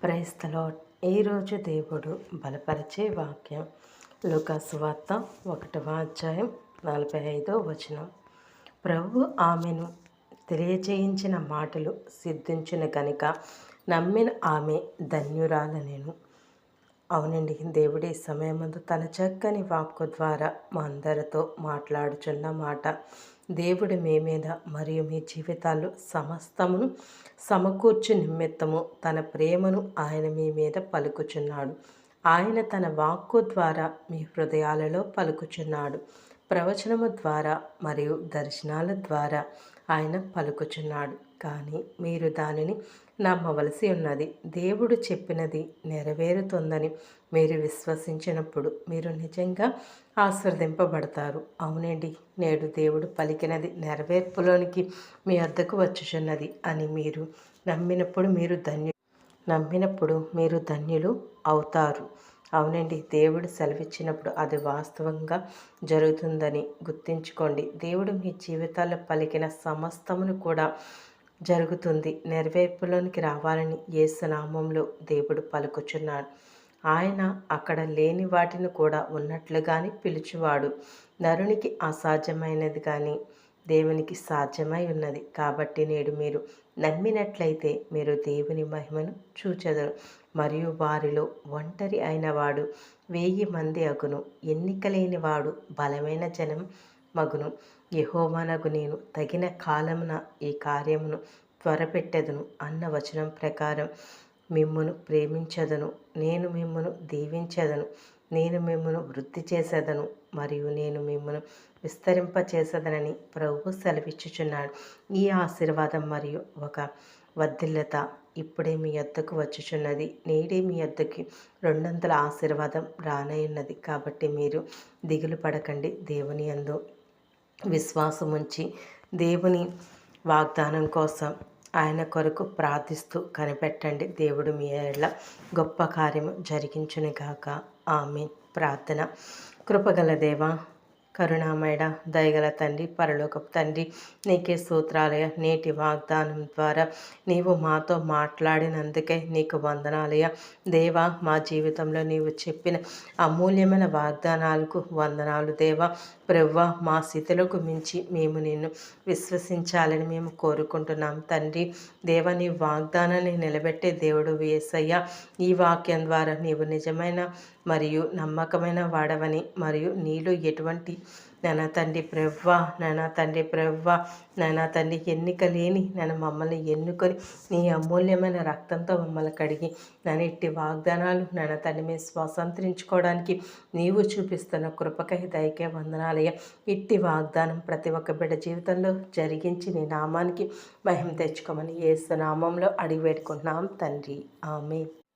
Praise the lord. ఈరోజు దేవుడు బలపరిచే వాక్యం లూకా సువార్త 1వ అధ్యాయం 45వ వచనం. ప్రభు ఆమెను తెలియజేయించిన మాటలు సిద్ధించిన గనుక నమ్మిన ఆమె ధన్యురాలనెను. అవునండి, దేవుడి సమయమందు తన చక్కని వాక్కు ద్వారా మా అందరితో మాట్లాడుచున్న మాట. దేవుడు మీ మీద మరియు మీ జీవితాల్లో సమస్తమును సమకూర్చు నిమిత్తము తన ప్రేమను ఆయన మీ మీద పలుకుచున్నాడు. ఆయన తన వాక్కు ద్వారా మీ హృదయాలలో పలుకుచున్నాడు. ప్రవచనము ద్వారా మరియు దర్శనాల ద్వారా ఆయన పలుకుచున్నాడు. కానీ మీరు దానిని నమ్మవలసి ఉన్నది. దేవుడు చెప్పినది నెరవేరుతుందని మీరు విశ్వసించినప్పుడు మీరు నిజంగా ఆశీర్వదింపబడతారు. అవునండి, నేడు దేవుడు పలికినది నెరవేర్పులోనికి మీ వద్దకు వచ్చుచున్నది అని మీరు నమ్మినప్పుడు మీరు ధన్యులు అవుతారు. అవునండి, దేవుడు సెలవిచ్చినప్పుడు అది వాస్తవంగా జరుగుతుందని గుర్తుంచుకోండి. దేవుడు మీ జీవితాల్లో పలికిన సమస్తమును కూడా జరుగుతుంది. నెరవేర్పులోనికి రావాలని యేసు నామములో దేవుడు పలుకుచున్నాడు. ఆయన అక్కడ లేని వాటిని కూడా ఉన్నట్లుగానే పిలుచువాడు. నరునికి అసాధ్యమైనది కానీ దేవునికి సాధ్యమై ఉన్నది. కాబట్టి నేడు మీరు నమ్మినట్లయితే మీరు దేవుని మహిమను చూచెదరు. మరియు వారిలో ఒంటరి అయిన వాడు 1000 మంది అగును, ఎన్నిక లేని వాడు బలమైన జనం మగును. యెహోవానగు నేను తగిన కాలమున ఈ కార్యమును త్వరపెట్టెదను అన్న వచనం ప్రకారం మిమ్మును ప్రేమించెదను. నేను మిమ్మును దీవించెదను. నేను మిమ్మును వృద్ధి చేసేదను మరియు నేను మిమ్మును విస్తరింపచేసేదనని ప్రభువు సెలవిచ్చుచున్నాడు. ఈ ఆశీర్వాదం మరియు ఒక వర్ధిల్లత ఇప్పుడే మీ యొద్దకు వచ్చుచున్నది. నేడే మీ యొద్దకి 200 ఆశీర్వాదం రానయ్యున్నది. కాబట్టి మీరు దిగులు పడకండి. దేవుని యందు విశ్వాసముంచి దేవుని వాగ్దానం కోసం ఆయన కొరకు ప్రార్థిస్తూ కనిపెట్టండి. దేవుడు మీ ఎడల గొప్ప కార్యము జరిగించునుగాక. ఆమేన్. ప్రార్థన. కృపగల దేవా, కరుణామయుడ, దయగల తండ్రి, పరలోకపు తండ్రి, నీకే స్తోత్రాలయ. నేటి వాగ్దానం ద్వారా నీవు మాతో మాట్లాడినందుకే నీకు వందనాలయ. దేవా, మా జీవితంలో నీవు చెప్పిన అమూల్యమైన వాగ్దానాలకు వందనాలు దేవా. ప్రభువా, మా స్థితులకు మించి మేము నిన్ను విశ్వసించాలని మేము కోరుకుంటున్నాం తండ్రి. దేవా, నీ వాగ్దానాన్ని నిలబెట్టే దేవుడు యేసయ్య. ఈ వాక్యం ద్వారా నీవు నిజమైన మరియు నమ్మకమైన వాడవని మరియు నీలో ఎటువంటి నానా తండ్రి ప్రభువా, నానా తండ్రి ఎన్నిక లేని మమ్మల్ని ఎన్నుకొని నీ అమూల్యమైన రక్తంతో మమ్మల్ని కడిగి ఇట్టి వాగ్దానాలు నానా తండ్రి మేము స్వతంత్రించుకోవడానికి నీవు చూపిస్తున్న కృపకై దయకే వందనాలయ. ఇట్టి వాగ్దానం ప్రతి ఒక్క బిడ్డ జీవితంలో జరిగించి నీ నామానికి మహిమ తెచ్చుకోమని యేసు నామంలో అడిగి పెట్టుకుంటున్నాం తండ్రి. ఆమేన్.